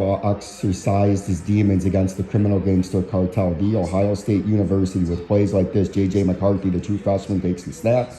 exercised his demons against the criminal gangster cartel. The Ohio State University with plays like this. J.J. McCarthy, the true freshman, takes the snap,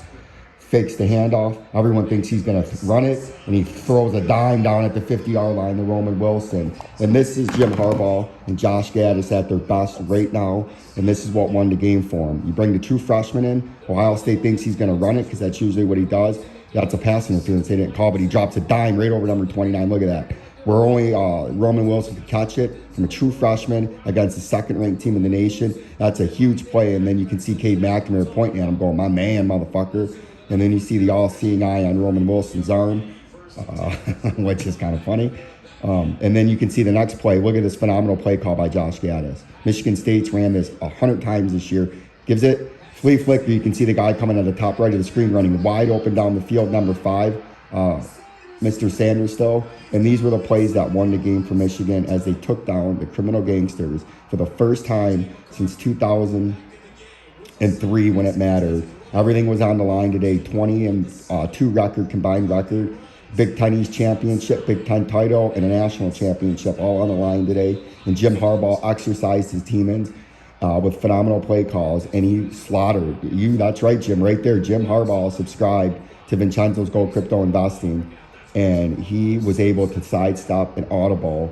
fakes the handoff. Everyone thinks he's going to run it, and he throws a dime down at the 50-yard line to Roman Wilson. And this is Jim Harbaugh and Josh Gaddis at their best right now, and this is what won the game for him. You bring the true freshman in. Ohio State thinks he's going to run it because that's usually what he does. That's a pass interference they didn't call, but he drops a dime right over number 29. Look at that. Where only Roman Wilson could catch it from a true freshman against the second-ranked team in the nation. That's a huge play, and then you can see Cade McNamara pointing at him going, my man, motherfucker. And then you see the all-seeing eye on Roman Wilson's arm, which is kind of funny. And then you can see the next play. Look at this phenomenal play call by Josh Gaddis. Michigan State's ran this 100 times this year. Gives it flea flicker. You can see the guy coming at the top right of the screen running wide open down the field, number 5. Mr. Sanders still. And these were the plays that won the game for Michigan as they took down the criminal gangsters for the first time since 2003 when it mattered. Everything was on the line today. 20-2 record, combined record. Big Ten East championship, Big Ten title, and a national championship all on the line today. And Jim Harbaugh exercised his demons with phenomenal play calls, and he slaughtered you. That's right, Jim. Right there, Jim Harbaugh subscribed to Vincenzo's Gold Crypto Investing, and he was able to sidestep an audible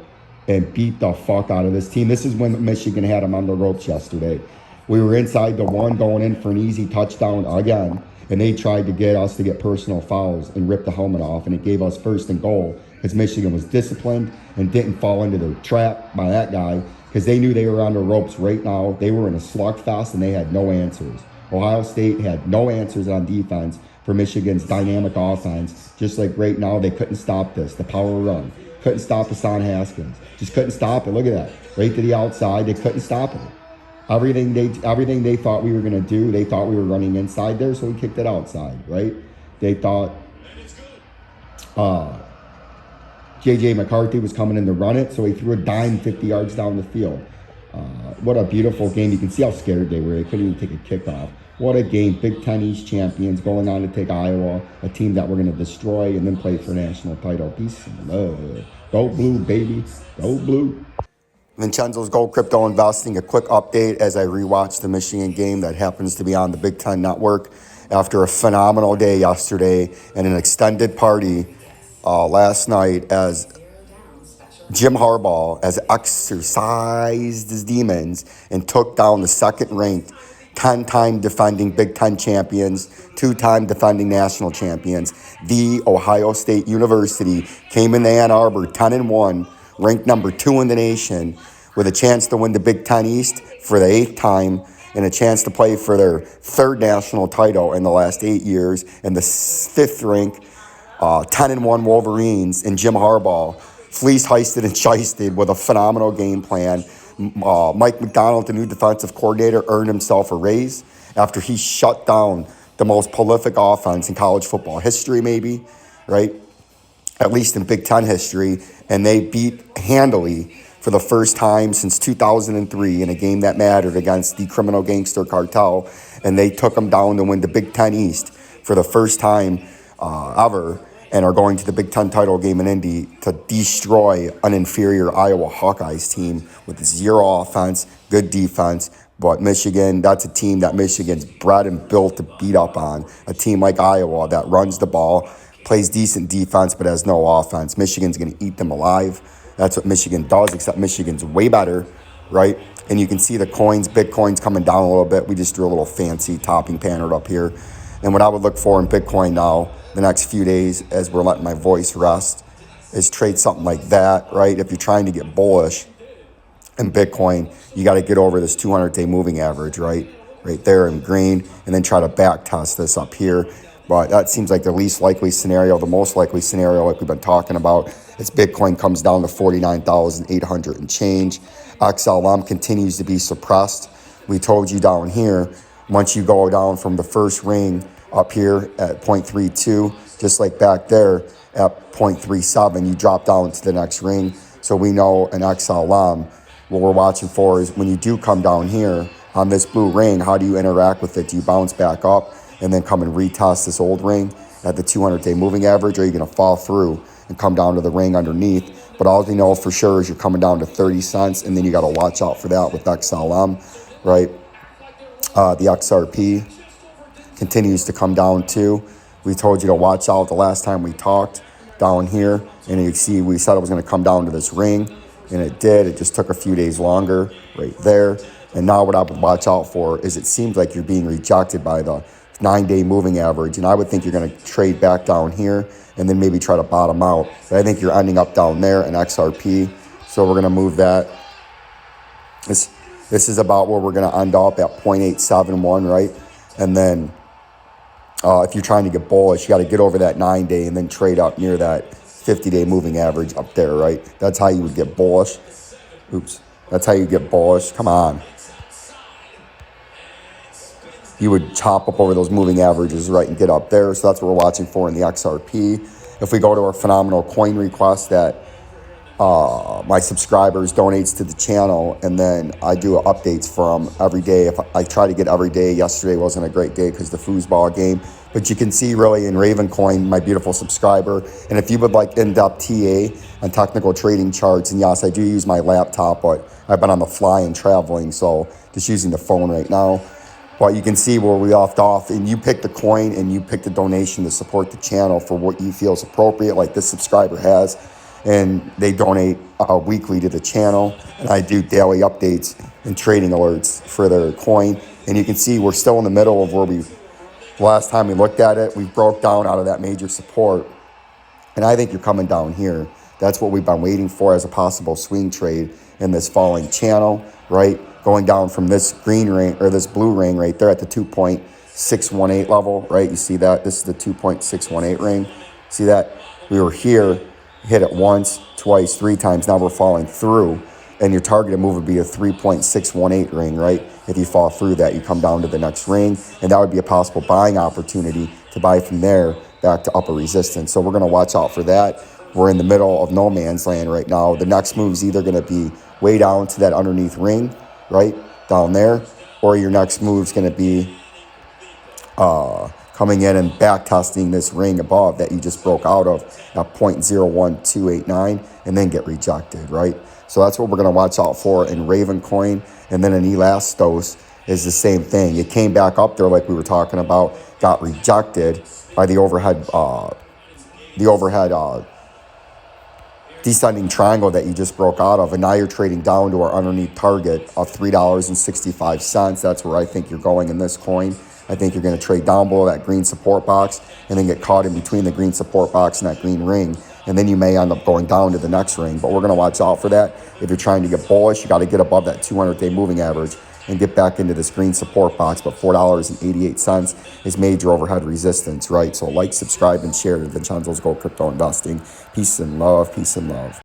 and beat the fuck out of this team. This is when Michigan had him on the ropes yesterday. We were inside the one going in for an easy touchdown again, and they tried to get us to get personal fouls and rip the helmet off, and it gave us 1st and goal because Michigan was disciplined and didn't fall into the trap by that guy because they knew they were on the ropes right now. They were in a slugfest, and they had no answers. Ohio State had no answers on defense for Michigan's dynamic offense. Just like right now, they couldn't stop this, the power run. Couldn't stop Hassan Haskins. Just couldn't stop it. Look at that. Right to the outside, they couldn't stop it. Everything they thought we were going to do, they thought we were running inside there, so we kicked it outside, right? They thought J.J. McCarthy was coming in to run it, so he threw a dime 50 yards down the field. What a beautiful game. You can see how scared they were. They couldn't even take a kickoff. What a game. Big Ten East champions going on to take Iowa, a team that we're going to destroy and then play for a national title. Peace and love. Go blue, baby. Go blue. Vincenzo's Gold Crypto Investing, a quick update as I rewatched the Michigan game that happens to be on the Big Ten Network after a phenomenal day yesterday and an extended party last night as Jim Harbaugh has exercised his demons and took down the second-ranked 10-time defending Big Ten champions, 2-time defending national champions. The Ohio State University came into Ann Arbor 10-1, ranked number 2 in the nation, with a chance to win the Big Ten East for the 8th time and a chance to play for their 3rd national title in the last 8 years, and the 5th ranked 10-1 Wolverines and Jim Harbaugh fleeced, heisted, and shysted with a phenomenal game plan. Mike McDonald, the new defensive coordinator, earned himself a raise after he shut down the most prolific offense in college football history, maybe, right? At least in Big Ten history, and they beat handily for the first time since 2003 in a game that mattered against the criminal gangster cartel, and they took them down to win the Big Ten East for the first time ever, and are going to the Big Ten title game in Indy to destroy an inferior Iowa Hawkeyes team with zero offense, good defense. But Michigan, that's a team that Michigan's bred and built to beat up on. A team like Iowa that runs the ball, plays decent defense, but has no offense. Michigan's going to eat them alive. That's what Michigan does, except Michigan's way better, right? And you can see the coins, Bitcoin's coming down a little bit. We just drew a little fancy topping pattern up here. And what I would look for in Bitcoin now, the next few days, as we're letting my voice rest, is trade something like that, right? If you're trying to get bullish in Bitcoin, you got to get over this 200-day moving average, right? Right there in green, and then try to back test this up here. But that seems like the least likely scenario. The most likely scenario, like we've been talking about, is Bitcoin comes down to 49,800 and change. XLM continues to be suppressed. We told you down here, once you go down from the first ring up here at 0.32, just like back there at 0.37, you drop down to the next ring. So we know an XLM, what we're watching for is when you do come down here on this blue ring, how do you interact with it? Do you bounce back up and then come and retest this old ring at the 200-day moving average, or are you going to fall through and come down to the ring underneath But all we know for sure is you're coming down to 30 cents, and then you got to watch out for that with XLM, right? The XRP continues to come down too. We told you to watch out the last time we talked down here, and you see we said it was going to come down to this ring, and it did. It just took a few days longer right there. And now what I would watch out for is it seems like you're being rejected by the 9-day moving average, and I would think you're going to trade back down here and then maybe try to bottom out. But I think you're ending up down there in XRP, so we're going to move that. This is about where we're going to end up at 0.871, right? And then if you're trying to get bullish, you got to get over that 9-day and then trade up near that 50-day moving average up there, right? That's how you would get bullish. Oops. That's how you get bullish. Come on. You would chop up over those moving averages, right, and get up there. So that's what we're watching for in the XRP. If we go to our phenomenal coin request that my subscribers donates to the channel, and then I do updates from every day. If I try to get every day, yesterday wasn't a great day because the foosball game. But you can see really in Raven Coin, my beautiful subscriber. And if you would like in-depth TA on technical trading charts, and yes, I do use my laptop, but I've been on the fly and traveling, so just using the phone right now. But you can see where we left off, and you pick the coin and you pick the donation to support the channel for what you feel is appropriate, like this subscriber has. And they donate weekly to the channel, and I do daily updates and trading alerts for their coin. And you can see we're still in the middle of where last time we looked at it, we broke down out of that major support. And I think you're coming down here. That's what we've been waiting for as a possible swing trade in this falling channel, right? Going down from this green ring or this blue ring right there at the 2.618 level, right? You see that? This is the 2.618 ring. See that? We were here, hit it once, twice, 3 times. Now we're falling through, and your targeted move would be a 3.618 ring, right? If you fall through that, you come down to the next ring, and that would be a possible buying opportunity to buy from there back to upper resistance. So we're going to watch out for that. We're in the middle of no man's land right now. The next move is either going to be way down to that underneath ring, right, down there, or your next move is going to be coming in and back testing this ring above that you just broke out of at 0.01289 and then get rejected, right? So that's what we're going to watch out for in Raven Coin. And then in Elastos is the same thing. It came back up there like we were talking about, got rejected by the overhead descending triangle that you just broke out of, and now you're trading down to our underneath target of $3.65. That's where I think you're going in this coin. I think you're going to trade down below that green support box and then get caught in between the green support box and that green ring, and then you may end up going down to the next ring. But we're going to watch out for that. If you're trying to get bullish, you got to get above that 200-day moving average and get back into this green support box. But $4.88 is major overhead resistance, right? So like, subscribe, and share to Vincenzo's Gold Crypto Investing. Peace and love. Peace and love.